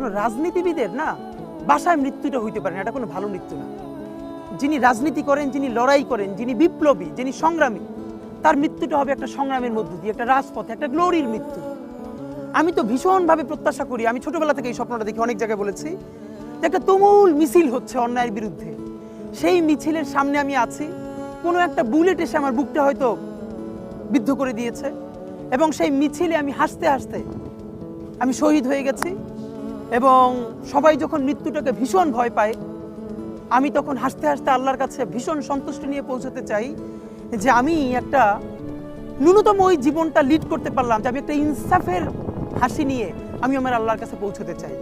কোনো রাজনীতিবিদের না বাসায় মৃত্যুটা হইতে পারে না, এটা কোনো ভালো মৃত্যু না। যিনি রাজনীতি করেন, যিনি লড়াই করেন, যিনি বিপ্লবী, যিনি সংগ্রামী, তার মৃত্যুটা হবে একটা সংগ্রামের মধ্য দিয়ে, একটা রাজপথে, একটা গ্লোরির মৃত্যু। আমি তো ভীষণভাবে প্রত্যাশা করি, আমি ছোটবেলা থেকে এই স্বপ্নটা দেখি, অনেক জায়গায় বলেছি, যে একটা তুমুল মিছিল হচ্ছে অন্যায়ের বিরুদ্ধে, সেই মিছিলের সামনে আমি আছি, কোনো একটা বুলেট এসে আমার বুকটা হয়তো বিদ্ধ করে দিয়েছে, এবং সেই মিছিলে আমি হাসতে হাসতে আমি শহীদ হয়ে গেছি। এবং সবাই যখন মৃত্যুটাকে ভীষণ ভয় পায়, আমি তখন হাসতে হাসতে আল্লাহর কাছে ভীষণ সন্তুষ্টি নিয়ে পৌঁছতে চাই যে আমি একটা ন্যূনতম ওই জীবনটা লিড করতে পারলাম, যে আমি একটা ইনসাফের হাসি নিয়ে আমি আমার আল্লাহর কাছে পৌঁছতে চাই।